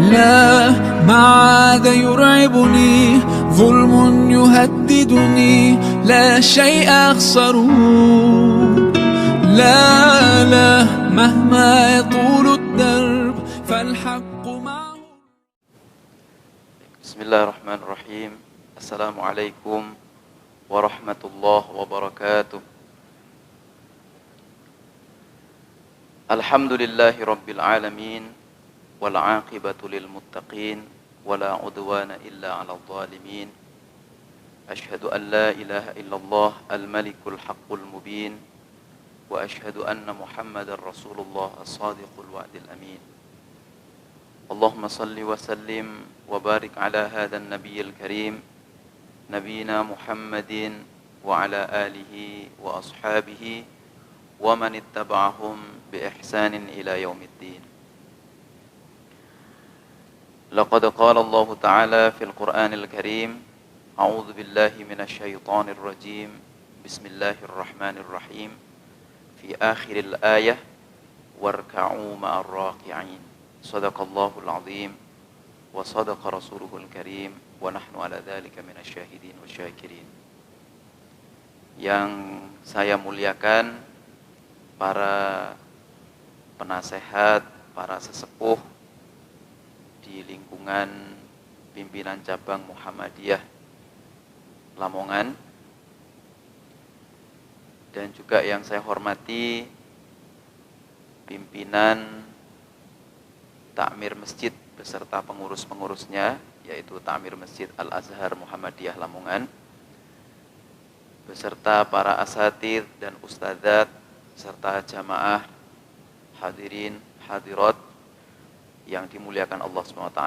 لا ما عاد يرعبني ظلم يهددني لا شيء أخسره لا لا مهما يطول الدرب فالحق معه. Bismillahirrahmanirrahim. Assalamualaikum warahmatullahi wabarakatuh. Alhamdulillahi rabbil alamin wal aqibatu lil muttaqin wala udwana illa 'alal zalimin. Asyhadu an la ilaha illallah al malikul haqqul mubin wa asyhadu anna Muhammadar Rasulullah as-sadiqul wa'dil amin. Allahumma salli wa sallim wa barik ala hadzal nabiyil karim nabiyina Muhammadin wa ala alihi wa ashabihi wa man ittaba'ahum bi ihsanin ila yaumiddin. Laqad qala Allah Ta'ala fil Qur'anil Karim, a'udzu billahi minasy syaithanir rajim. Bismillahirrahmanirrahim. Fi akhiril ayah warka'u ma'ar raqi'in. Shadaqallahul azim wa sadaqa rasuluhul karim wa nahnu ala dzalika minasy syahidin wasyakirin. Yang saya muliakan para penasehat, para sesepuh di lingkungan pimpinan cabang Muhammadiyah Lamongan, dan juga yang saya hormati pimpinan Takmir Masjid beserta pengurus-pengurusnya, yaitu Takmir Masjid Al-Azhar Muhammadiyah Lamongan, beserta para asatidz dan ustadzat, serta jamaah hadirin hadirat yang dimuliakan Allah SWT.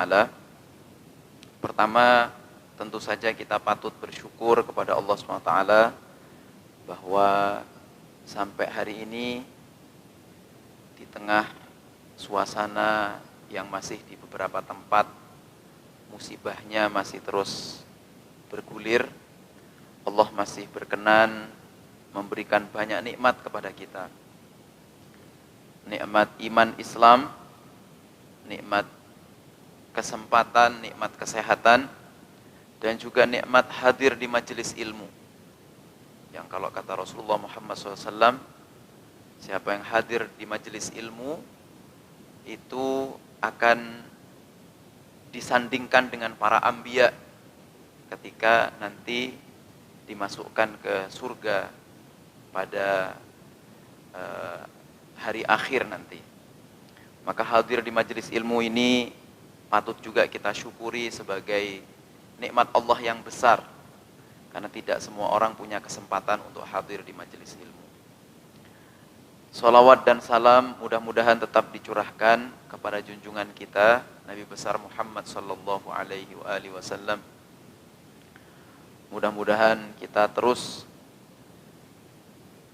Pertama, tentu saja kita patut bersyukur kepada Allah SWT bahwa sampai hari ini di tengah suasana yang masih di beberapa tempat musibahnya masih terus bergulir, Allah masih berkenan memberikan banyak nikmat kepada kita. Nikmat iman Islam, nikmat kesempatan, nikmat kesehatan, dan juga nikmat hadir di majelis ilmu. Yang kalau kata Rasulullah Muhammad SAW, siapa yang hadir di majelis ilmu itu akan disandingkan dengan para anbiya ketika nanti dimasukkan ke surga pada hari akhir nanti. Maka hadir di majelis ilmu ini patut juga kita syukuri sebagai nikmat Allah yang besar, karena tidak semua orang punya kesempatan untuk hadir di majelis ilmu. Salawat dan salam mudah-mudahan tetap dicurahkan kepada junjungan kita Nabi besar Muhammad sallallahu alaihi wasallam. Mudah-mudahan kita terus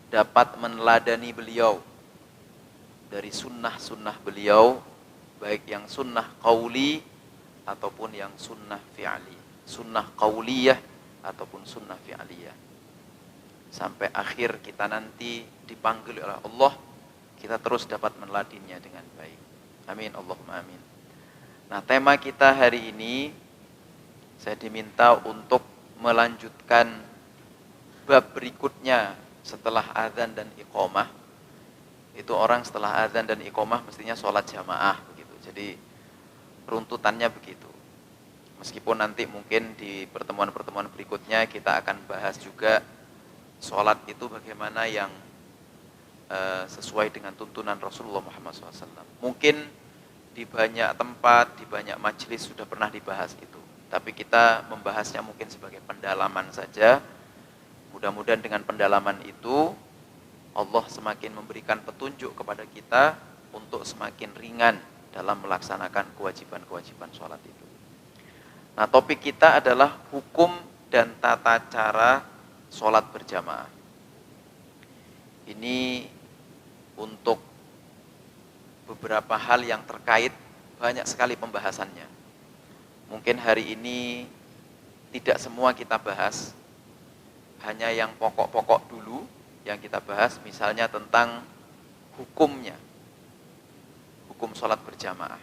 dapat meneladani beliau dari sunnah-sunnah beliau, baik yang sunnah qauli ataupun yang sunnah fi'ali, sunnah qauliyah ataupun sunnah fi'aliyah, sampai akhir kita nanti dipanggil oleh Allah, kita terus dapat meneladaninya dengan baik. Amin Allahumma amin. Nah, tema kita hari ini saya diminta untuk melanjutkan bab berikutnya setelah azan dan iqamah. Itu orang setelah azan dan iqamah mestinya sholat jamaah begitu. Jadi runtutannya begitu. Meskipun nanti mungkin di pertemuan-pertemuan berikutnya kita akan bahas juga sholat itu bagaimana yang sesuai dengan tuntunan Rasulullah Muhammad SAW. Mungkin di banyak tempat, di banyak majelis sudah pernah dibahas itu. Tapi kita membahasnya mungkin sebagai pendalaman saja. Mudah-mudahan dengan pendalaman itu Allah semakin memberikan petunjuk kepada kita untuk semakin ringan dalam melaksanakan kewajiban-kewajiban sholat itu. Nah, topik kita adalah hukum dan tata cara sholat berjamaah. Ini untuk beberapa hal yang terkait, banyak sekali pembahasannya. Mungkin hari ini tidak semua kita bahas, hanya yang pokok-pokok dulu yang kita bahas, misalnya tentang hukumnya, hukum sholat berjamaah.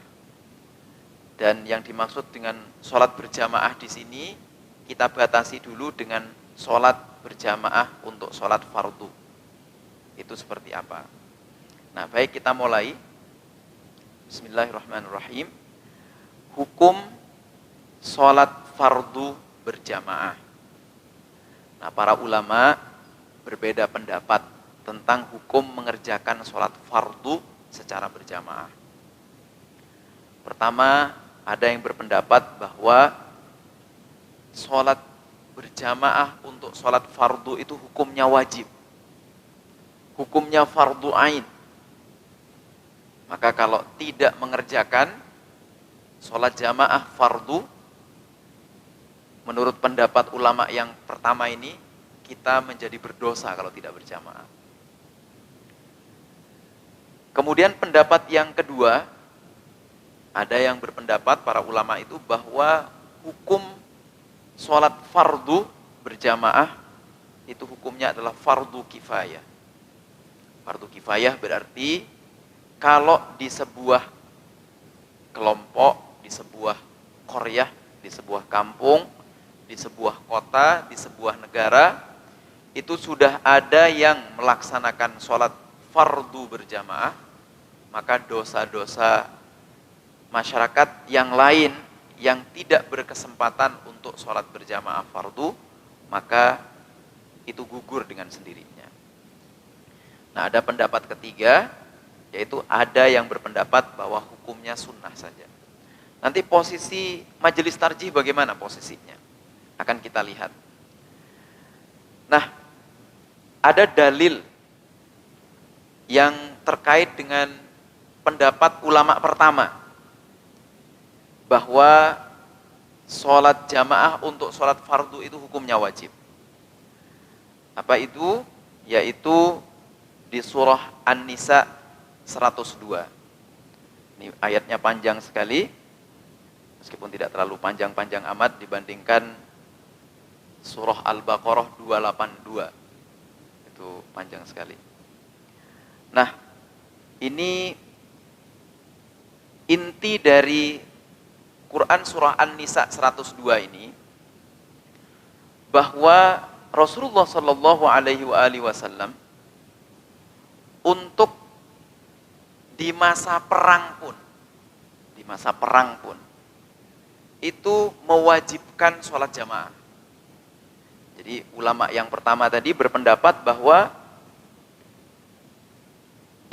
Dan yang dimaksud dengan sholat berjamaah di sini kita batasi dulu dengan sholat berjamaah untuk sholat fardu. Itu seperti apa? Nah, baik, kita mulai. Bismillahirrahmanirrahim. Hukum sholat fardu berjamaah. Nah, para ulama berbeda pendapat tentang hukum mengerjakan sholat fardu secara berjamaah. Pertama, ada yang berpendapat bahwa sholat berjamaah untuk sholat fardu itu hukumnya wajib. Hukumnya fardu ain. Maka kalau tidak mengerjakan sholat jamaah fardu, menurut pendapat ulama yang pertama ini, kita menjadi berdosa kalau tidak berjamaah. Kemudian pendapat yang kedua, ada yang berpendapat para ulama itu bahwa hukum sholat fardu berjamaah itu hukumnya adalah fardu kifayah. Fardu kifayah berarti kalau di sebuah kelompok, di sebuah qaryah, di sebuah kampung, di sebuah kota, di sebuah negara, itu sudah ada yang melaksanakan sholat fardu berjamaah, maka dosa-dosa masyarakat yang lain yang tidak berkesempatan untuk sholat berjamaah fardu, maka itu gugur dengan sendirinya. Nah, ada pendapat ketiga, yaitu ada yang berpendapat bahwa hukumnya sunnah saja. Nanti posisi majelis tarjih bagaimana posisinya? Akan kita lihat. Nah, ada dalil yang terkait dengan pendapat ulama pertama bahwa sholat jamaah untuk sholat fardu itu hukumnya wajib. Apa itu? Yaitu di surah An-Nisa 102. Ini ayatnya panjang sekali, meskipun tidak terlalu panjang-panjang amat dibandingkan surah Al-Baqarah 282. Itu panjang sekali. Nah, ini inti dari Quran surah An-Nisa 102 ini, bahwa Rasulullah Shallallahu Alaihi Wasallam untuk di masa perang pun itu mewajibkan sholat jamaah. Jadi ulama yang pertama tadi berpendapat bahwa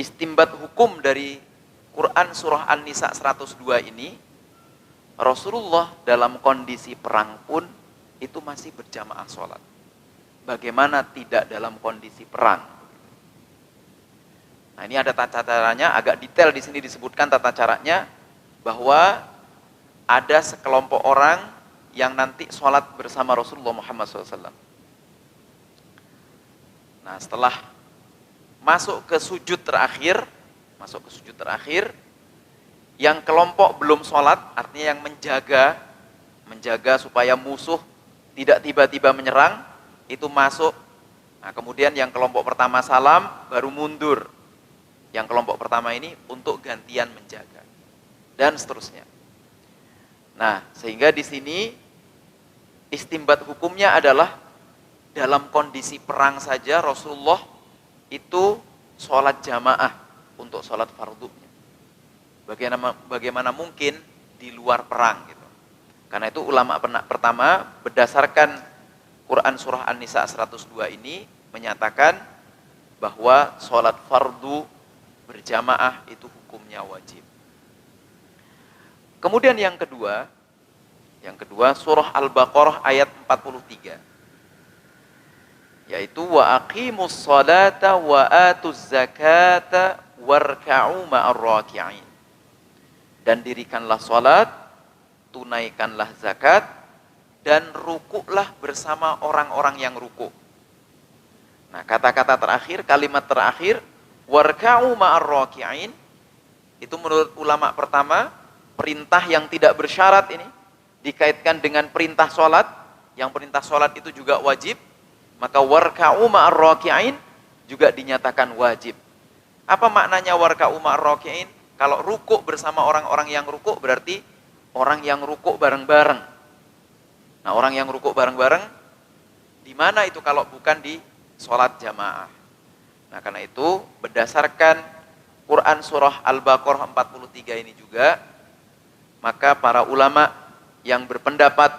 istimbat hukum dari Quran surah An-Nisa 102 ini, Rasulullah dalam kondisi perang pun itu masih berjamaah sholat. Bagaimana tidak dalam kondisi perang? Nah, ini ada tata caranya, agak detail di sini disebutkan tata caranya, bahwa ada sekelompok orang yang nanti sholat bersama Rasulullah Muhammad SAW. Nah, setelah masuk ke sujud terakhir, yang kelompok belum sholat, artinya yang menjaga supaya musuh tidak tiba-tiba menyerang, itu masuk. Nah, kemudian yang kelompok pertama salam, baru mundur yang kelompok pertama ini untuk gantian menjaga, dan seterusnya. Nah, sehingga di sini istimbat hukumnya adalah dalam kondisi perang saja Rasulullah itu sholat jamaah untuk sholat fardunya. Bagaimana mungkin di luar perang gitu. Karena itu ulama pertama berdasarkan Quran surah An-Nisa 102 ini menyatakan bahwa sholat fardu berjamaah itu hukumnya wajib. Kemudian yang kedua surah Al-Baqarah ayat 43, yaitu wa aqimus salata wa atuz zakata warka'u ma'ar raki'in. Dan dirikanlah salat, tunaikanlah zakat, dan rukuklah bersama orang-orang yang rukuk. Nah, kata-kata terakhir, kalimat terakhir, warka'u ma'ar raki'in, itu menurut ulama pertama, perintah yang tidak bersyarat ini dikaitkan dengan perintah sholat, yang perintah sholat itu juga wajib, maka warka'u ma'ar raki'in juga dinyatakan wajib. Apa maknanya warka'u ma'ar raki'in? Kalau rukuk bersama orang-orang yang rukuk berarti orang yang rukuk bareng-bareng. Nah, orang yang rukuk bareng-bareng di mana itu kalau bukan di sholat jamaah? Nah, karena itu berdasarkan Quran surah Al-Baqarah 43 ini juga, maka para ulama yang berpendapat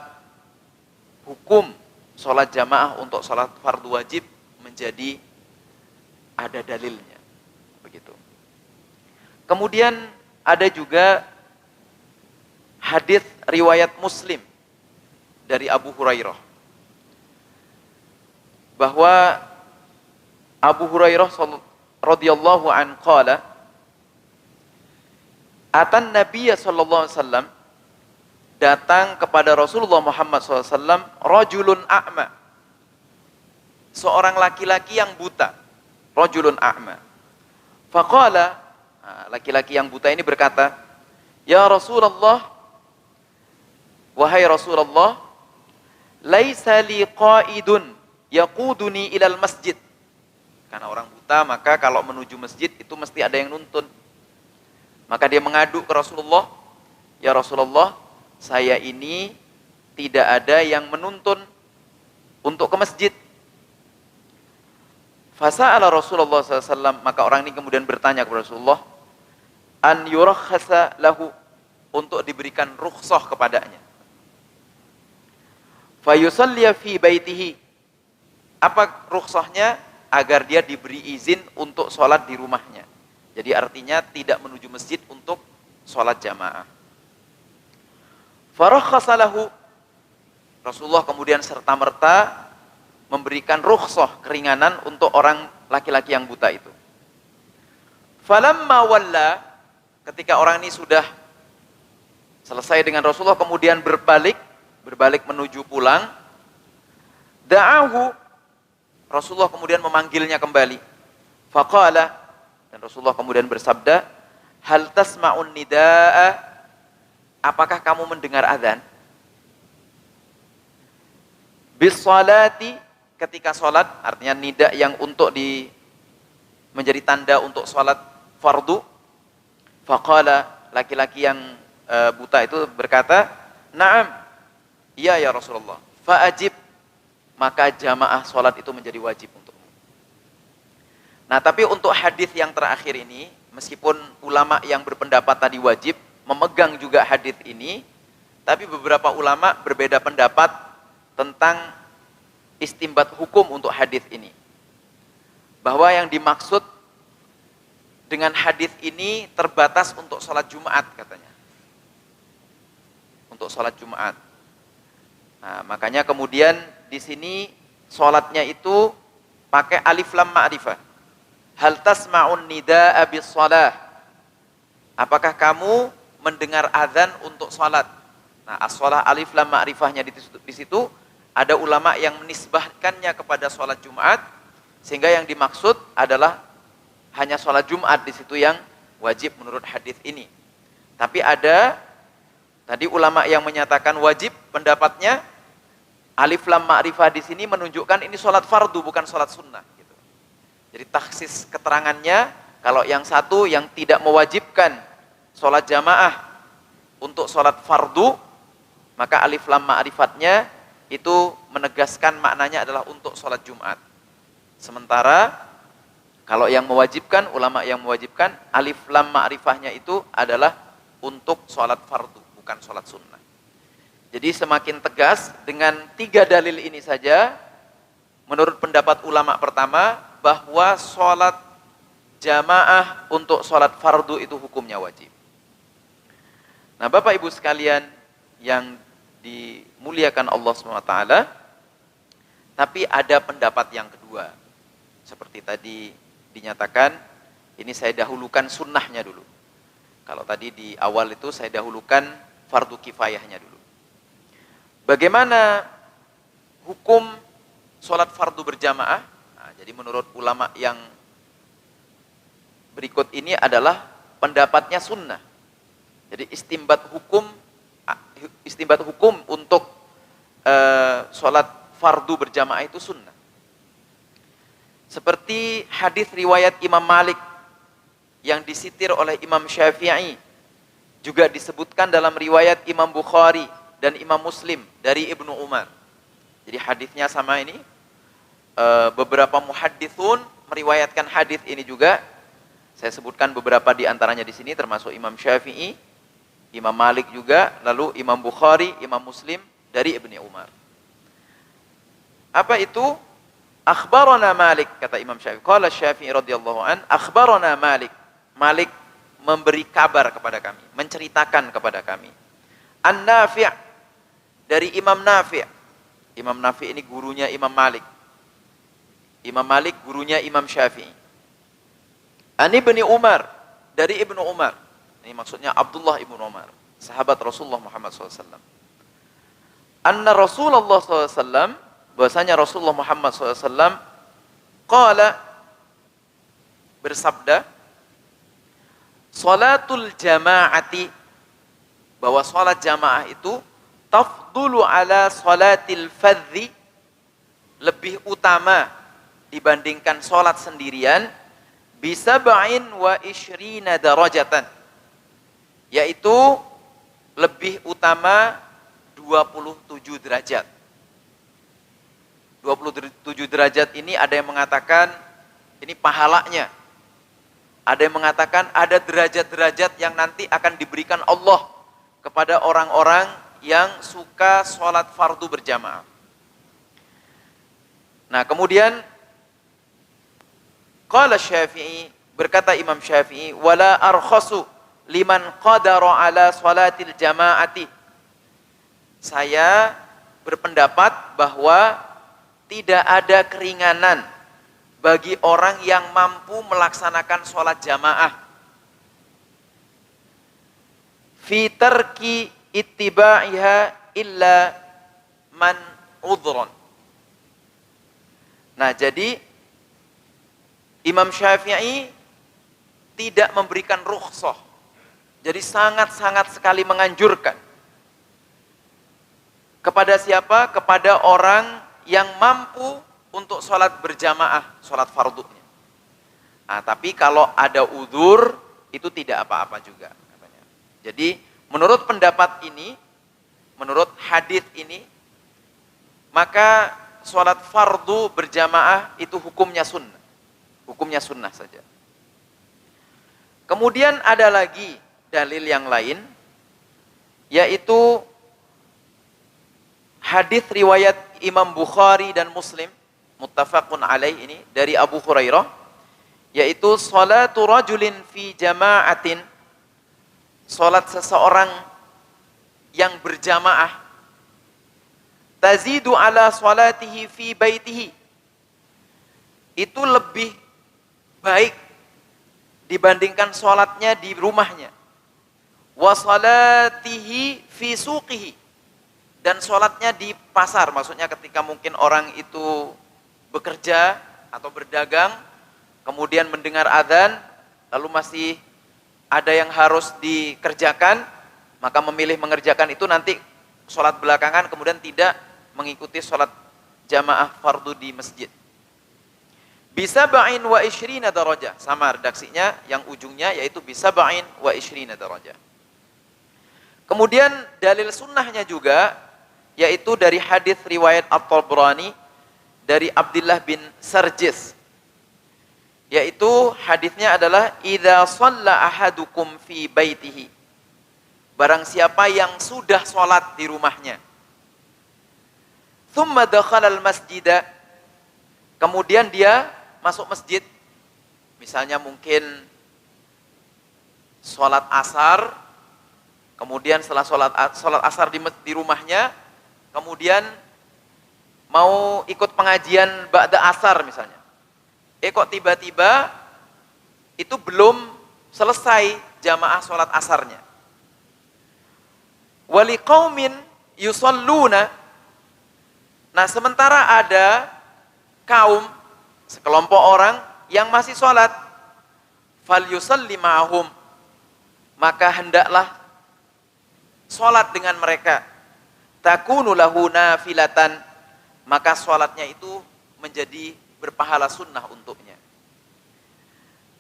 hukum sholat jamaah untuk sholat fardu wajib menjadi ada dalilnya. Begitu. Kemudian ada juga hadis riwayat Muslim dari Abu Hurairah, bahwa Abu Hurairah radhiyallahu an qala atan Nabiy sallallahu alaihi wasallam, datang kepada Rasulullah Muhammad SAW rajulun a'ma, seorang laki-laki yang buta, rajulun a'ma. Faqala, laki-laki yang buta ini berkata, ya Rasulullah, wahai Rasulullah, laisa li qaidun yaquduni ilal masjid. Karena orang buta, maka kalau menuju masjid itu mesti ada yang nuntun. Maka dia mengadu ke Rasulullah, ya Rasulullah, saya ini tidak ada yang menuntun untuk ke masjid. Fasa'ala Rasulullah SAW, maka orang ini kemudian bertanya kepada Rasulullah, an yurakhasa lahu, untuk diberikan rukhsah kepadanya. Fayusalliya fi baitihi, apa rukhsahnya? Agar dia diberi izin untuk sholat di rumahnya. Jadi artinya tidak menuju masjid untuk sholat jamaah. Farakhasa lahu, Rasulullah kemudian serta-merta memberikan rukhsah, keringanan untuk orang laki-laki yang buta itu. Falamma walla, ketika orang ini sudah selesai dengan Rasulullah, kemudian berbalik menuju pulang, da'ahu, Rasulullah kemudian memanggilnya kembali. Faqala, dan Rasulullah kemudian bersabda, hal tasma'un nida'a, apakah kamu mendengar azan? Bis salati, ketika salat, artinya nida yang untuk menjadi tanda untuk salat fardu. Faqala, laki-laki yang buta itu berkata, na'am, iya ya Rasulullah. Fa'ajib, maka jamaah sholat itu menjadi wajib untukmu. Nah, tapi untuk hadis yang terakhir ini, meskipun ulama yang berpendapat tadi wajib memegang juga hadis ini, tapi beberapa ulama berbeda pendapat tentang istimbat hukum untuk hadis ini. Bahwa yang dimaksud dengan hadis ini terbatas untuk sholat Jumat katanya. Untuk sholat Jumat. Nah, makanya kemudian di sini sholatnya itu pakai alif lam ma'rifah. Hal tasma'un nida'a bis shalah. Apakah kamu mendengar azan untuk sholat? Nah, as-shalah alif lam ma'rifahnya di situ ada ulama yang menisbahkannya kepada sholat Jumat, sehingga yang dimaksud adalah hanya sholat Jumat di situ yang wajib menurut hadis ini. Tapi ada tadi ulama yang menyatakan wajib, pendapatnya alif lam ma'rifah di sini menunjukkan ini sholat fardu bukan sholat sunnah. Gitu. Jadi taksis keterangannya, kalau yang satu yang tidak mewajibkan sholat jamaah untuk sholat fardu, maka alif lam ma'rifatnya itu menegaskan maknanya adalah untuk sholat Jumat. Sementara kalau yang mewajibkan, ulama yang mewajibkan, alif lam ma'rifahnya itu adalah untuk sholat fardu bukan sholat sunnah. Jadi semakin tegas dengan 3 dalil ini saja, menurut pendapat ulama pertama, bahwa sholat jamaah untuk sholat fardu itu hukumnya wajib. Nah, Bapak Ibu sekalian yang dimuliakan Allah SWT, tapi ada pendapat yang kedua. Seperti tadi dinyatakan, ini saya dahulukan sunnahnya dulu. Kalau tadi di awal itu saya dahulukan fardu kifayahnya dulu. Bagaimana hukum sholat fardu berjamaah? Nah, jadi menurut ulama yang berikut ini adalah pendapatnya sunnah. Jadi istimbat hukum untuk sholat fardu berjamaah itu sunnah. Seperti hadis riwayat Imam Malik yang disitir oleh Imam Syafi'i Juga disebutkan dalam riwayat Imam Bukhari dan Imam Muslim dari Ibnu Umar. Jadi hadisnya sama ini. Beberapa muhadditsun meriwayatkan hadis ini juga. Saya sebutkan beberapa di antaranya di sini, termasuk Imam Syafi'i, Imam Malik juga, lalu Imam Bukhari, Imam Muslim dari Ibnu Umar. Apa itu? Akhbarana Malik, kata Imam Syafi'i. Qala Syafi'i radhiyallahu an, akhbarana Malik. Malik memberi kabar kepada kami, menceritakan kepada kami. An-Nafi' dari Imam Nafi'. Imam Nafi' ini gurunya Imam Malik. Imam Malik gurunya Imam Syafi'i. Ani Ibnu Umar, dari Ibnu Umar. Ini maksudnya Abdullah Ibnu Umar, sahabat Rasulullah Muhammad SAW. Anna Rasulullah SAW, bahasanya Rasulullah Muhammad SAW, qala, bersabda, salatul jama'ati, bahwa salat jamaah itu tafdulu ala salatil fadhi, lebih utama dibandingkan sholat sendirian, bisa ba'in wa ishrina darajatan, yaitu lebih utama 27 derajat. 27 derajat ini ada yang mengatakan ini pahalanya, ada yang mengatakan ada derajat-derajat yang nanti akan diberikan Allah kepada orang-orang yang suka sholat fardu berjamaah. Nah, kemudian qala Syafi'i, berkata Imam Syafi'i, wala arkhasu liman qadara ala salatil jama'ati. Saya berpendapat bahwa tidak ada keringanan bagi orang yang mampu melaksanakan sholat jamaah. Fi tarki ittiba'iha illa man udhron. Nah, jadi Imam Syafi'i tidak memberikan rukhsah. Jadi sangat-sangat sekali menganjurkan. Kepada siapa? Kepada orang yang mampu untuk sholat berjamaah, sholat fardunya. Nah, tapi kalau ada udzur, itu tidak apa-apa juga, katanya. Jadi menurut pendapat ini, menurut hadis ini, maka sholat fardu berjamaah itu hukumnya sunnah. Hukumnya sunnah saja. Kemudian ada lagi dalil yang lain, yaitu hadis riwayat Imam Bukhari dan Muslim, muttafaqun alaih ini, dari Abu Hurairah, yaitu salatu rajulin fi jama'atin, salat seseorang yang berjamaah, tazidu ala salatihi fi baitihi, itu lebih baik dibandingkan sholatnya di rumahnya. Wa salatihi fi suqihi, dan sholatnya di pasar, maksudnya ketika mungkin orang itu bekerja atau berdagang, kemudian mendengar adzan, lalu masih ada yang harus dikerjakan, maka memilih mengerjakan itu nanti sholat belakangan, kemudian tidak mengikuti sholat jamaah fardu di masjid. Bisa ba'in wa ishrina darajah, sama redaksinya yang ujungnya yaitu bisa ba'in wa ishrina darajah. Kemudian dalil sunnahnya juga yaitu dari hadis riwayat At-Tabrani dari Abdullah bin Sarjis, yaitu hadisnya adalah idza shalla ahadukum fi baitihi, barang siapa yang sudah sholat di rumahnya, thumma dakhala al-masjida, kemudian dia masuk masjid, misalnya mungkin sholat asar, kemudian setelah sholat asar di rumahnya, kemudian mau ikut pengajian ba'da asar misalnya, kok tiba-tiba itu belum selesai jamaah sholat asarnya. Wali qaumin yusalluna, nah sementara ada kaum, sekelompok orang yang masih sholat, fal yusalli ma'ahum, maka hendaklah sholat dengan mereka, takunu lahu nafilatan, maka sholatnya itu menjadi berpahala sunnah untuknya.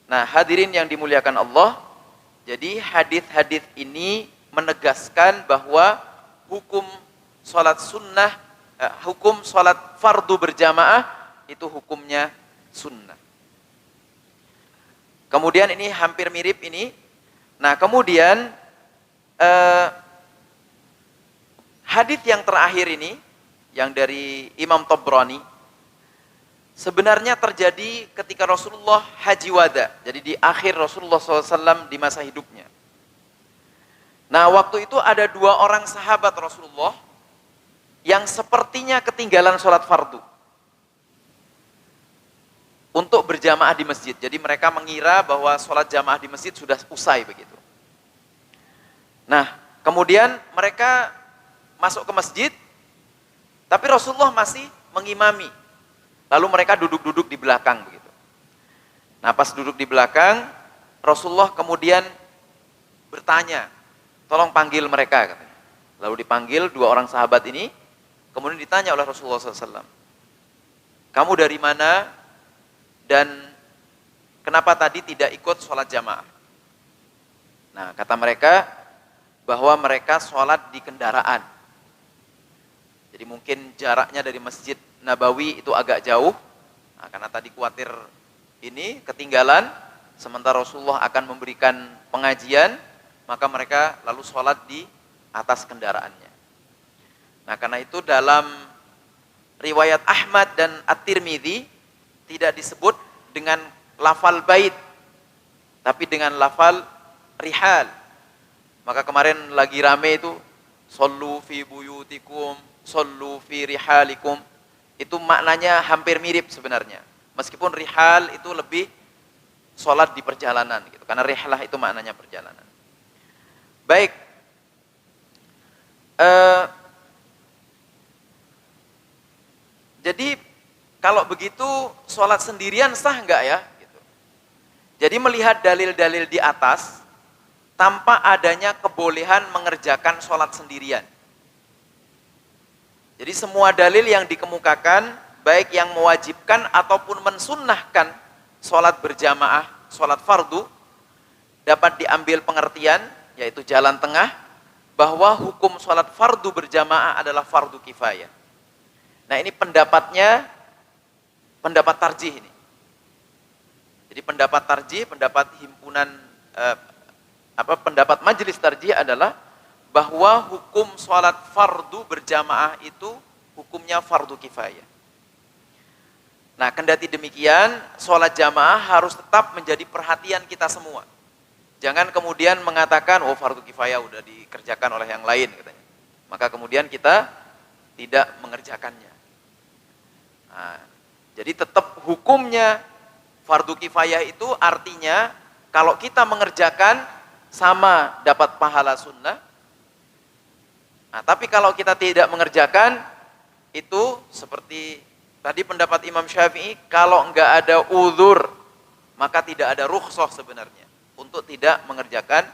Nah, hadirin yang dimuliakan Allah, Jadi hadis-hadis ini menegaskan bahwa hukum sholat sunnah, hukum sholat fardu berjamaah itu hukumnya sunnah. Kemudian ini hampir mirip ini. Nah kemudian hadis yang terakhir ini, yang dari Imam Tabrani, sebenarnya terjadi ketika Rasulullah haji wada. Jadi di akhir Rasulullah SAW di masa hidupnya. Nah waktu itu ada 2 orang sahabat Rasulullah yang sepertinya ketinggalan sholat fardu untuk berjamaah di masjid. Jadi mereka mengira bahwa sholat jamaah di masjid sudah usai begitu. Nah kemudian mereka masuk ke masjid, tapi Rasulullah masih mengimami. Lalu mereka duduk-duduk di belakang begitu. Nah pas duduk di belakang, Rasulullah kemudian bertanya, tolong panggil mereka katanya. Lalu dipanggil 2 orang sahabat ini, kemudian ditanya oleh Rasulullah SAW, kamu dari mana dan kenapa tadi tidak ikut sholat jamaah? Nah kata mereka bahwa mereka sholat di kendaraan. Jadi mungkin jaraknya dari Masjid Nabawi itu agak jauh, nah, karena tadi khawatir ini ketinggalan, sementara Rasulullah akan memberikan pengajian, maka mereka lalu sholat di atas kendaraannya. Nah karena itu dalam riwayat Ahmad dan At-Tirmidzi tidak disebut dengan lafal bait, tapi dengan lafal rihal. Maka kemarin lagi rame itu, shollu fi buyutikum, shollu fi rihalikum, itu maknanya hampir mirip sebenarnya. Meskipun rihal itu lebih sholat di perjalanan gitu, karena rihlah itu maknanya perjalanan. Baik, jadi kalau begitu sholat sendirian sah enggak ya? Gitu. Jadi melihat dalil-dalil di atas, tanpa adanya kebolehan mengerjakan sholat sendirian. Jadi semua dalil yang dikemukakan, baik yang mewajibkan ataupun mensunnahkan sholat berjamaah, sholat fardu, dapat diambil pengertian, yaitu jalan tengah, bahwa hukum sholat fardu berjamaah adalah fardu kifayah. Nah ini pendapatnya, pendapat tarjih ini. Jadi pendapat tarjih, pendapat himpunan, pendapat majelis tarjih adalah bahwa hukum sholat fardu berjamaah itu hukumnya fardu kifayah. Nah kendati demikian, sholat jamaah harus tetap menjadi perhatian kita semua. Jangan kemudian mengatakan, oh fardu kifayah udah dikerjakan oleh yang lain katanya. Maka kemudian kita tidak mengerjakannya. Nah, jadi tetap hukumnya fardu kifayah itu artinya kalau kita mengerjakan sama dapat pahala sunnah. Nah, tapi kalau kita tidak mengerjakan itu seperti tadi pendapat Imam Syafi'i, kalau enggak ada uzur maka tidak ada rukhsah sebenarnya untuk tidak mengerjakan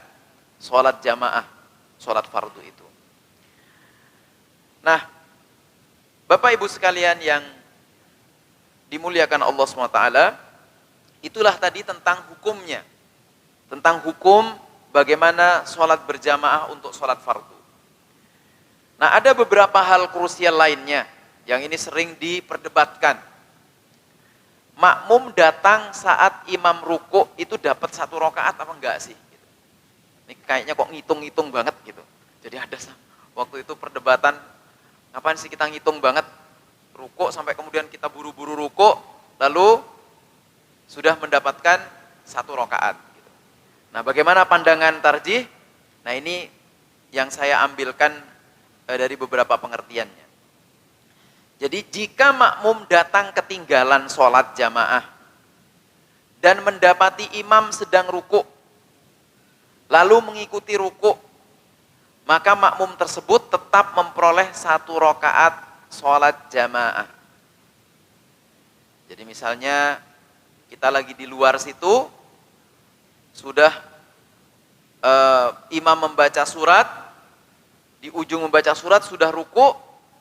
sholat jamaah, sholat fardu itu. Nah, Bapak Ibu sekalian yang dimuliakan Allah SWT, itulah tadi tentang hukumnya, tentang hukum bagaimana sholat berjamaah untuk sholat fardu. Nah ada beberapa hal krusial lainnya yang ini sering diperdebatkan. Makmum datang saat imam ruku itu dapat 1 rakaat apa enggak sih? Ini kayaknya kok ngitung-ngitung banget gitu. Jadi ada waktu itu perdebatan, ngapain sih kita ngitung banget ruku sampai kemudian kita buru-buru ruku, lalu sudah mendapatkan 1 rakaat. Gitu. Nah bagaimana pandangan tarjih? Nah ini yang saya ambilkan dari beberapa pengertiannya. Jadi jika makmum datang ketinggalan sholat jamaah dan mendapati imam sedang ruku, lalu mengikuti ruku, maka makmum tersebut tetap memperoleh 1 rakaat sholat jamaah. Jadi misalnya kita lagi di luar situ, sudah imam membaca surat, di ujung membaca surat sudah ruku,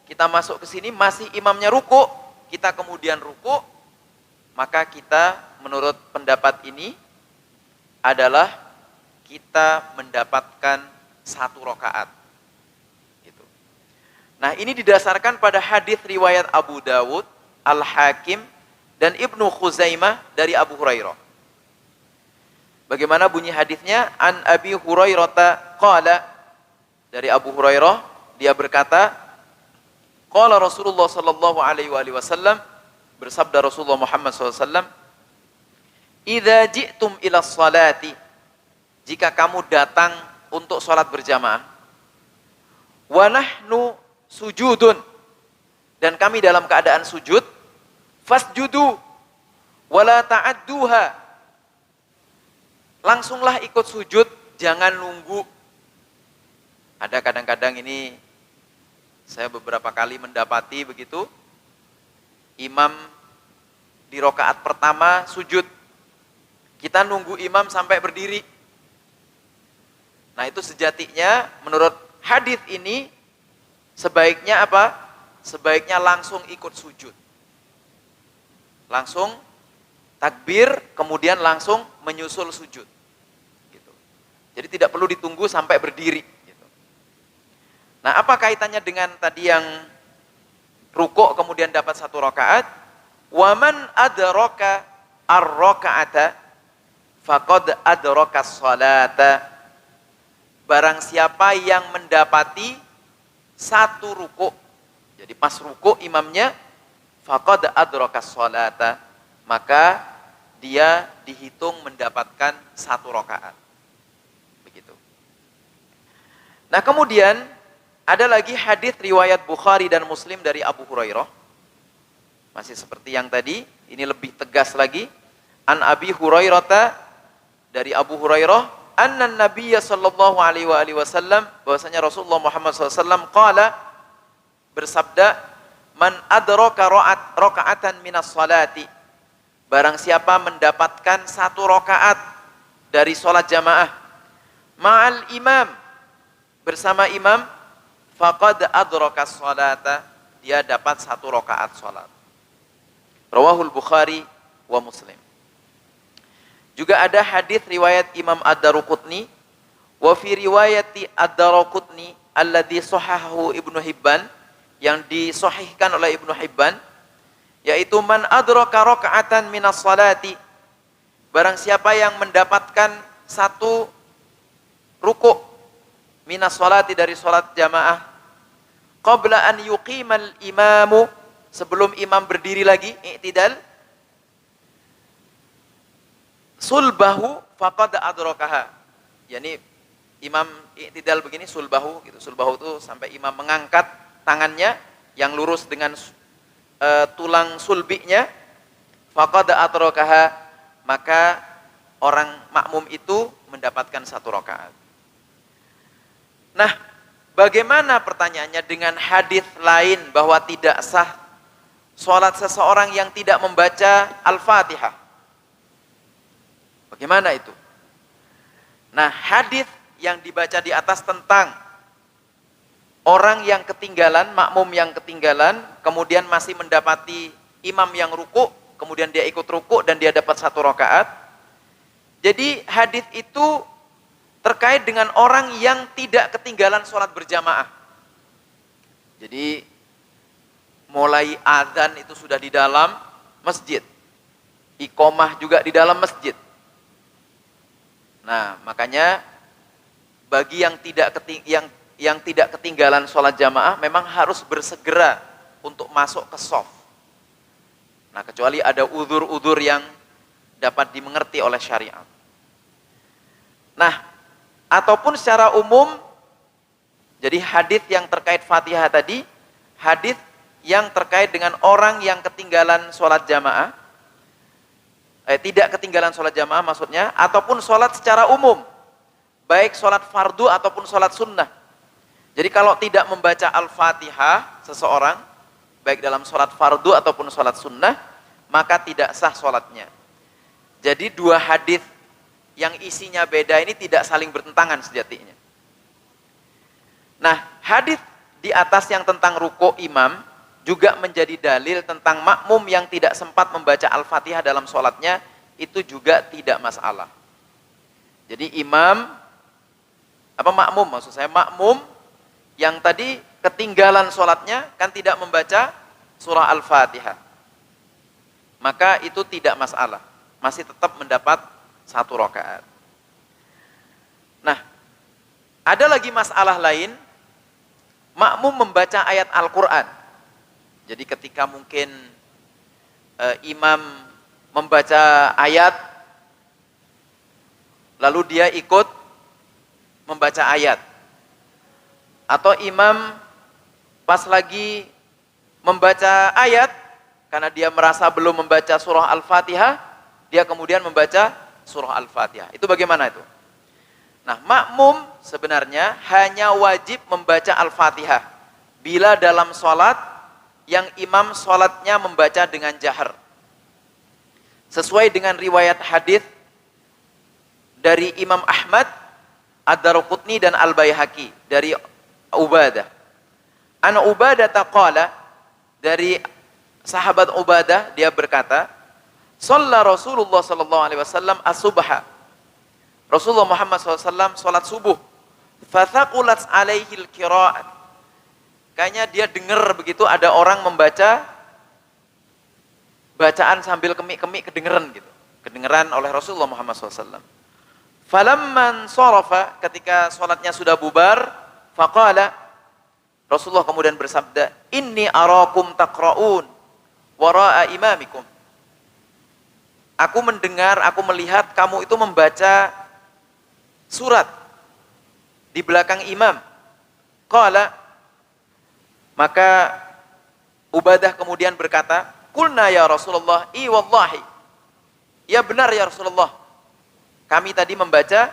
kita masuk ke sini masih imamnya ruku, kita kemudian ruku, maka kita menurut pendapat ini adalah kita mendapatkan 1 rakaat. Gitu. Nah, ini didasarkan pada hadis riwayat Abu Dawud, Al-Hakim, dan Ibnu Khuzaimah dari Abu Hurairah. Bagaimana bunyi hadisnya? An Abi Hurairah qala, dari Abu Hurairah dia berkata, qala Rasulullah sallallahu alaihi wasallam, bersabda Rasulullah Muhammad SAW, idza ji'tum ila sholati, jika kamu datang untuk sholat berjamaah, wa nahnu sujudun, dan kami dalam keadaan sujud, fasjudu wala ta'adduha, langsunglah ikut sujud, jangan nunggu. Ada kadang-kadang ini saya beberapa kali mendapati begitu, imam di rakaat pertama sujud, kita nunggu imam sampai berdiri. Nah, itu sejatinya menurut hadis ini sebaiknya apa? Sebaiknya langsung ikut sujud. Langsung takbir, kemudian langsung menyusul sujud. Gitu. Jadi tidak perlu ditunggu sampai berdiri. Gitu. Nah, apa kaitannya dengan tadi yang rukuk kemudian dapat 1 rakaat? Waman adraka ar-raka'ata faqad adraka as-salata. Barang siapa yang mendapati 1 rukuk, jadi pas rukuk imamnya, faqad adraka as-salata, maka dia dihitung mendapatkan 1 rakaat. Begitu. Nah, kemudian ada lagi hadis riwayat Bukhari dan Muslim dari Abu Hurairah. Masih seperti yang tadi, ini lebih tegas lagi. An Abi Hurairah, dari Abu Hurairah, anna Nabiyya sallallahu alaihi wasallam, bahwasanya Rasulullah Muhammad SAW qala, bersabda, man adraka raka'atan minas salati, barang siapa mendapatkan 1 rakaat dari sholat jamaah, ma'al imam, bersama imam, faqad adraka as-salata, dia dapat 1 rakaat sholat. Rawahul Bukhari wa Muslim. Juga ada hadis riwayat Imam Ad-Daruqutni, wa fi riwayati Ad-Daruqutni alladhi sahahahu Ibnu Hibban, yang disahihkan oleh Ibnu Hibban, yaitu man adraka raka'atan minas salati, barang siapa yang mendapatkan 1 rukuk minas salati, dari salat jamaah, qabla an yuqimal imamu, sebelum imam berdiri lagi i'tidal, sulbahu faqad adrakaha, yakni imam i'tidal begini, sulbahu gitu. Sulbahu itu sampai imam mengangkat tangannya yang lurus dengan tulang sulbinya, faqad adrakaha, maka orang makmum itu mendapatkan 1 rakaat. Nah, bagaimana pertanyaannya dengan hadis lain bahwa tidak sah sholat seseorang yang tidak membaca Al-Fatihah? Bagaimana itu? Nah, hadis yang dibaca di atas tentang orang yang ketinggalan, makmum yang ketinggalan, kemudian masih mendapati imam yang ruku, kemudian dia ikut ruku dan dia dapat 1 rakaat. Jadi hadis itu terkait dengan orang yang tidak ketinggalan sholat berjamaah. Jadi mulai azan itu sudah di dalam masjid, iqomah juga di dalam masjid. Nah, makanya bagi yang tidak ketinggalan sholat jamaah memang harus bersegera untuk masuk ke shaf. Nah, kecuali ada udzur-udzur yang dapat dimengerti oleh syariat. Nah, ataupun secara umum, jadi hadis yang terkait Fatihah tadi, hadis yang terkait dengan orang yang ketinggalan sholat jamaah, tidak ketinggalan sholat jamaah maksudnya, ataupun sholat secara umum, baik sholat fardu ataupun sholat sunnah. Jadi kalau tidak membaca Al-Fatihah seseorang, baik dalam sholat fardu ataupun sholat sunnah, maka tidak sah sholatnya. Jadi 2 hadis yang isinya beda ini tidak saling bertentangan sejatinya. Nah, hadis di atas yang tentang ruku imam juga menjadi dalil tentang makmum yang tidak sempat membaca Al-Fatihah dalam sholatnya, itu juga tidak masalah. Jadi imam Apa makmum maksud saya? Makmum yang tadi ketinggalan sholatnya kan tidak membaca surah Al-Fatihah. Maka itu tidak masalah. Masih tetap mendapat 1 rakaat. Nah, ada lagi masalah lain. Makmum membaca ayat Al-Quran. Jadi ketika mungkin imam membaca ayat, lalu dia ikut membaca ayat. Atau imam pas lagi membaca ayat, karena dia merasa belum membaca surah Al-Fatihah, dia kemudian membaca surah Al-Fatihah. Itu bagaimana itu? Nah, makmum sebenarnya hanya wajib membaca Al-Fatihah bila dalam sholat yang imam sholatnya membaca dengan jahar. Sesuai dengan riwayat hadis dari Imam Ahmad, Ad-Darqutni dan Al-Baihaqi dari Ubadah. An Ubadah taqala, dari sahabat Ubadah dia berkata, "Shalla Rasulullah sallallahu alaihi wasallam as-subha." Rasulullah Muhammad SAW salat subuh. Fathaqulat alaihil qiraat. Kayaknya dia dengar begitu ada orang membaca bacaan sambil kemik-kemik, kedengeran gitu. Kedengeran oleh Rasulullah Muhammad SAW. Falamman sarafa, ketika salatnya sudah bubar, faqala, Rasulullah kemudian bersabda, "Inni arakum taqra'un wara'a imamikum." Aku mendengar, aku melihat kamu itu membaca surat di belakang imam. Qala, maka Ubadah kemudian berkata, "Qulna ya Rasulullah, i wallahi." Ya benar ya Rasulullah. Kami tadi membaca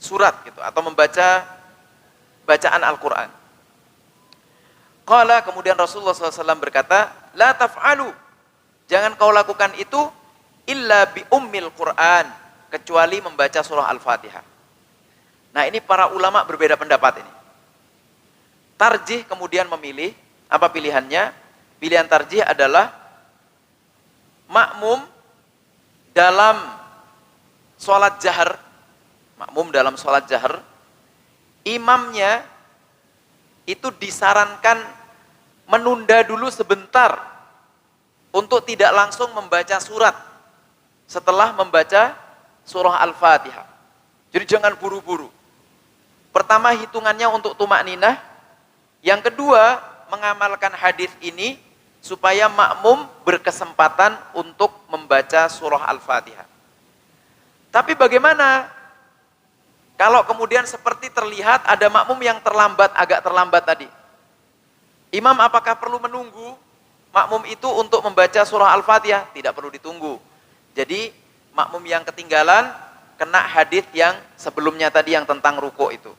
surat gitu, atau membaca bacaan Al-Quran. Qala, kemudian Rasulullah SAW berkata, "La taf'alu." Jangan kau lakukan itu illa bi ummil Quran, kecuali membaca surah Al-Fatihah. Nah, ini para ulama berbeda pendapat ini. Tarjih kemudian memilih, apa pilihannya? Pilihan tarjih adalah makmum dalam sholat jahar, imamnya itu disarankan menunda dulu sebentar untuk tidak langsung membaca surat setelah membaca surah Al-Fatihah. Jadi jangan buru-buru. Pertama, hitungannya untuk tumakninah. Yang kedua, mengamalkan hadis ini supaya makmum berkesempatan untuk membaca surah Al-Fatihah. Tapi bagaimana kalau kemudian seperti terlihat ada makmum yang agak terlambat tadi? Imam apakah perlu menunggu makmum itu untuk membaca surah Al-Fatihah? Tidak perlu ditunggu. Jadi makmum yang ketinggalan kena hadis yang sebelumnya tadi yang tentang ruku itu.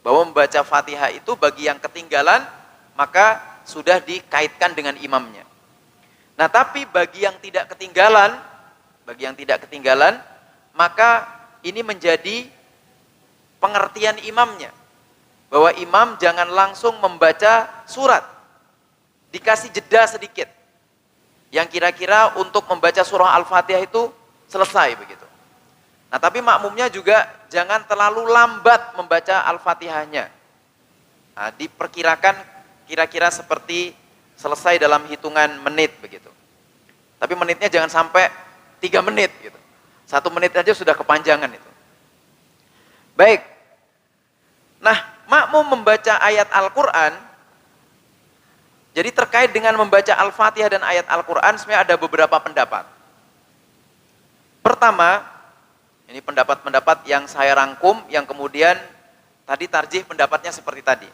Bahwa membaca Fatihah itu bagi yang ketinggalan maka sudah dikaitkan dengan imamnya. Nah, tapi bagi yang tidak ketinggalan, maka ini menjadi pengertian imamnya. Bahwa imam jangan langsung membaca surat. Dikasih jeda sedikit. Yang kira-kira untuk membaca surah Al-Fatihah itu selesai begitu. Nah, tapi makmumnya juga jangan terlalu lambat membaca Al-Fatihahnya. Nah, diperkirakan kira-kira seperti selesai dalam hitungan menit begitu. Tapi menitnya jangan sampai 3 menit gitu. 1 menit aja sudah kepanjangan itu. Baik. Nah, makmum membaca ayat Al-Quran, jadi terkait dengan membaca Al-Fatihah dan ayat Al-Quran sebenarnya ada beberapa pendapat. Pertama, ini pendapat-pendapat yang saya rangkum, yang kemudian tadi tarjih pendapatnya seperti tadi.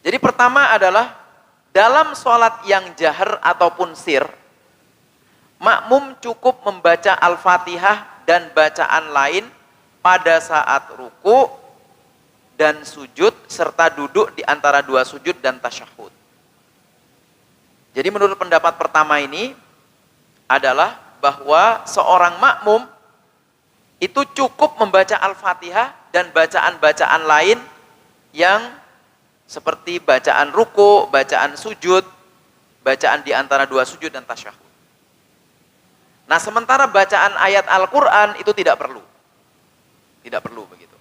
Jadi pertama adalah, dalam sholat yang jahar ataupun sir, makmum cukup membaca Al-Fatihah dan bacaan lain pada saat ruku dan sujud, serta duduk di antara 2 sujud dan tasyahud. Jadi menurut pendapat pertama ini adalah bahwa seorang makmum itu cukup membaca Al-Fatihah dan bacaan-bacaan lain yang seperti bacaan ruku, bacaan sujud, bacaan di antara 2 sujud dan tasyahud. Nah, sementara bacaan ayat Al-Quran itu tidak perlu. Tidak perlu begitu.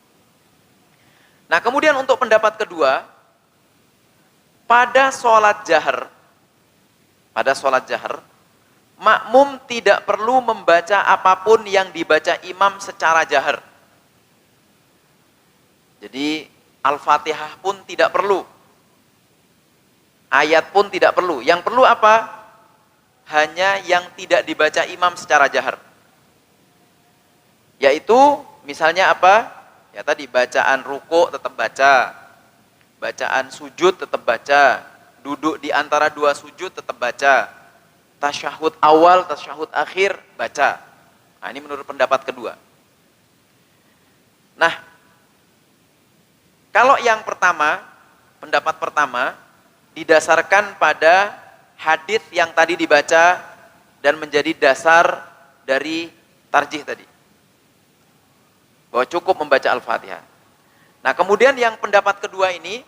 Nah, kemudian untuk pendapat kedua, pada sholat jahar, makmum tidak perlu membaca apapun yang dibaca imam secara jahar. Jadi Al-Fatihah pun tidak perlu. Ayat pun tidak perlu. Yang perlu apa? Hanya yang tidak dibaca imam secara jahar. Yaitu misalnya apa? Ya tadi bacaan ruku tetap baca. Bacaan sujud tetap baca. Duduk di antara dua sujud tetap baca. Tasyahud awal, tasyahud akhir baca. Nah, ini menurut pendapat kedua. Nah, kalau yang pertama, pendapat pertama didasarkan pada hadis yang tadi dibaca dan menjadi dasar dari tarjih tadi. Bahwa cukup membaca Al-Fatihah. Nah, kemudian yang pendapat kedua ini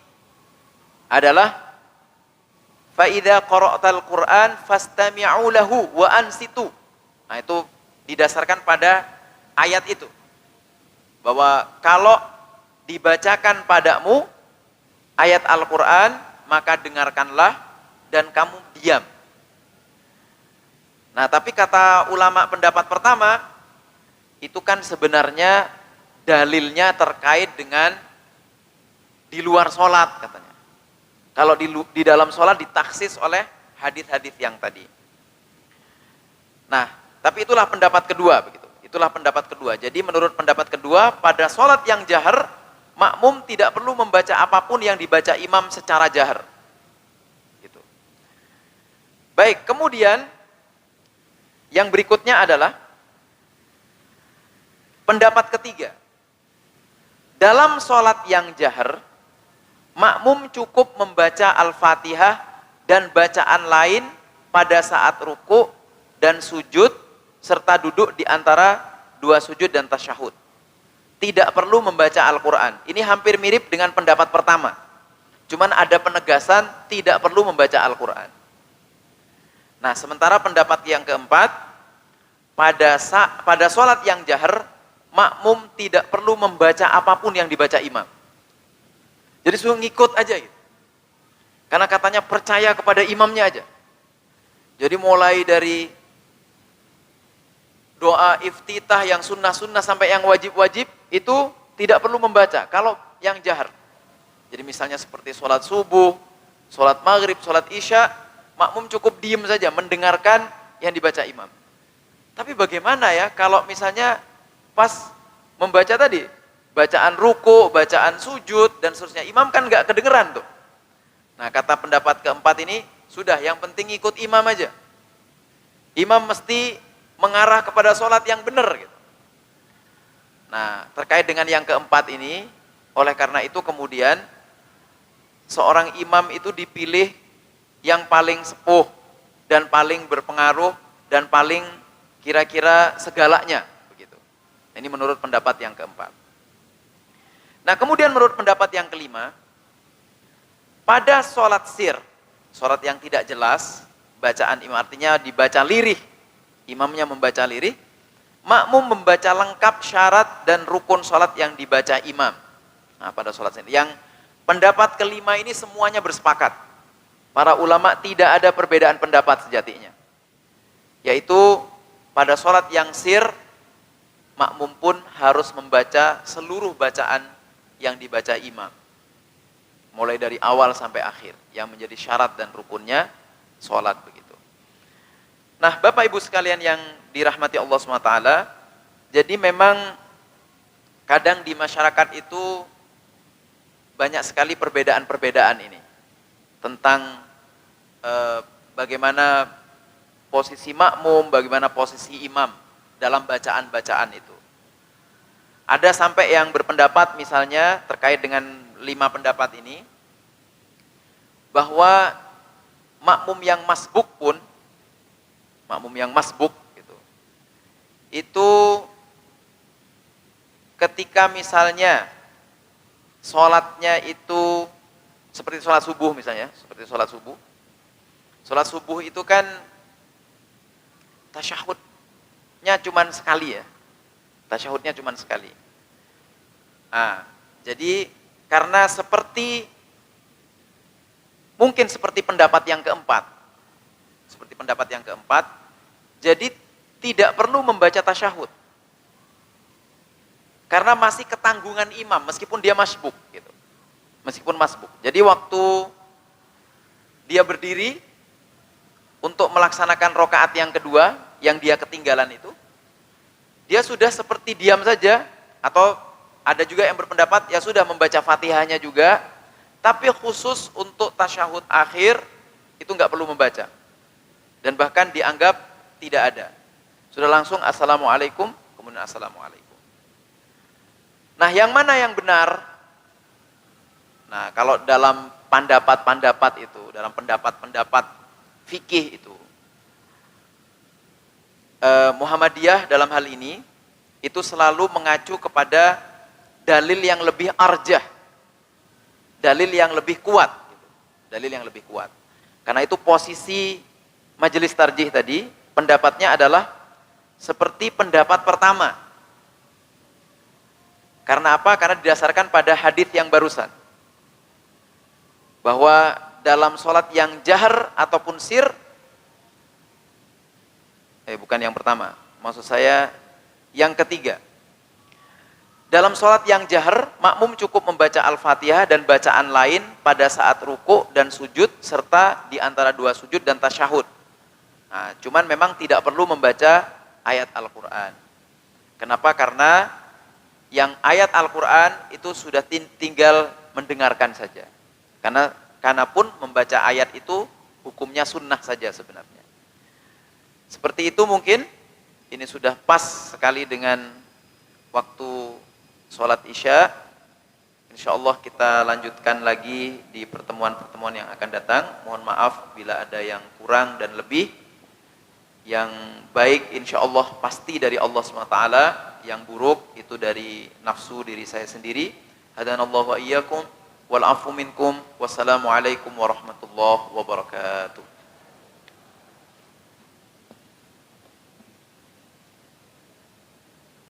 adalah fa idza qara'tal Qur'an fastami'u lahu wa ansitu. Nah, itu didasarkan pada ayat itu. Bahwa kalau dibacakan padamu ayat Al-Quran, maka dengarkanlah dan kamu diam. Nah, tapi kata ulama pendapat pertama, itu kan sebenarnya dalilnya terkait dengan di luar sholat katanya. Kalau di dalam sholat ditaksis oleh hadis-hadis yang tadi. Nah, tapi itulah pendapat kedua begitu. Itulah pendapat kedua. Jadi menurut pendapat kedua, pada sholat yang jahar, makmum tidak perlu membaca apapun yang dibaca imam secara jahar. Gitu. Baik, kemudian yang berikutnya adalah pendapat ketiga. Dalam sholat yang jahar, makmum cukup membaca Al-Fatihah dan bacaan lain pada saat ruku dan sujud serta duduk di antara dua sujud dan tasyahud. Tidak perlu membaca Al-Quran. Ini hampir mirip dengan pendapat pertama. Cuman ada penegasan tidak perlu membaca Al-Quran. Nah, sementara pendapat yang keempat, pada sholat yang jahar, makmum tidak perlu membaca apapun yang dibaca imam. Jadi suruh ngikut aja gitu. Karena katanya percaya kepada imamnya aja. Jadi mulai dari doa iftitah yang sunnah-sunnah sampai yang wajib-wajib itu tidak perlu membaca kalau yang jahar. Jadi misalnya seperti sholat subuh, sholat maghrib, sholat isya, makmum cukup diem saja mendengarkan yang dibaca imam. Tapi bagaimana ya kalau misalnya pas membaca tadi, bacaan ruku, bacaan sujud dan seterusnya, imam kan nggak kedengeran tuh. Nah, kata pendapat keempat ini, sudah yang penting ikut imam aja. Imam mesti mengarah kepada sholat yang benar gitu. Nah, terkait dengan yang keempat ini, oleh karena itu kemudian seorang imam itu dipilih yang paling sepuh dan paling berpengaruh dan paling kira-kira segalanya begitu. Ini menurut pendapat yang keempat. Nah, kemudian menurut pendapat yang kelima, pada sholat sir, sholat yang tidak jelas, bacaan imam artinya dibaca lirih, imamnya membaca lirih, makmum membaca lengkap syarat dan rukun sholat yang dibaca imam. Nah, pada sholat ini, yang pendapat kelima ini semuanya bersepakat. Para ulama tidak ada perbedaan pendapat sejatinya. Yaitu pada sholat yang sir, makmum pun harus membaca seluruh bacaan yang dibaca imam. Mulai dari awal sampai akhir, yang menjadi syarat dan rukunnya sholat begitu. Nah, Bapak Ibu sekalian yang dirahmati Allah SWT, jadi memang kadang di masyarakat itu banyak sekali perbedaan-perbedaan ini tentang bagaimana posisi makmum, bagaimana posisi imam dalam bacaan-bacaan itu. Ada sampai yang berpendapat misalnya terkait dengan 5 pendapat ini, bahwa makmum yang masbuk pun, makmum yang masbuk gitu, itu ketika misalnya sholatnya itu seperti sholat subuh misalnya, seperti sholat subuh. Sholat subuh itu kan tasyahudnya cuman sekali ya. Tasyahudnya cuman sekali. Jadi karena mungkin seperti pendapat yang keempat. Jadi tidak perlu membaca tasyahud. Karena masih ketanggungan imam meskipun dia masbuk gitu. Jadi waktu dia berdiri untuk melaksanakan rakaat yang kedua yang dia ketinggalan itu, dia sudah seperti diam saja, atau ada juga yang berpendapat ya sudah membaca Fatihahnya juga, tapi khusus untuk tasyahud akhir itu nggak perlu membaca. Dan bahkan dianggap tidak ada. Sudah langsung assalamualaikum, kemudian assalamualaikum. Nah, yang mana yang benar? Nah, kalau dalam pendapat-pendapat itu, dalam pendapat-pendapat fikih itu, Muhammadiyah dalam hal ini itu selalu mengacu kepada dalil yang lebih arjah, dalil yang lebih kuat, Karena itu posisi majelis tarjih tadi, pendapatnya adalah seperti pendapat pertama. Karena apa? Karena didasarkan pada hadis yang barusan. Bahwa dalam sholat yang jahar ataupun sir, bukan yang pertama, maksud saya yang ketiga. Dalam sholat yang jahar, makmum cukup membaca Al-Fatihah dan bacaan lain pada saat ruku dan sujud, serta di antara dua sujud dan tasyahud. Nah, cuman memang tidak perlu membaca ayat Al-Quran. Kenapa? Karena yang ayat Al-Quran itu sudah tinggal mendengarkan saja. Karena pun membaca ayat itu hukumnya sunnah saja sebenarnya. Seperti itu mungkin, ini sudah pas sekali dengan waktu sholat Isya. InsyaAllah kita lanjutkan lagi di pertemuan-pertemuan yang akan datang. Mohon maaf bila ada yang kurang dan lebih. Yang baik insyaallah pasti dari Allah SWT, yang buruk itu dari nafsu diri saya sendiri. Hadanallahu wa iyyakum wal afu minkum. Wassalamualaikum warahmatullahi wabarakatuh.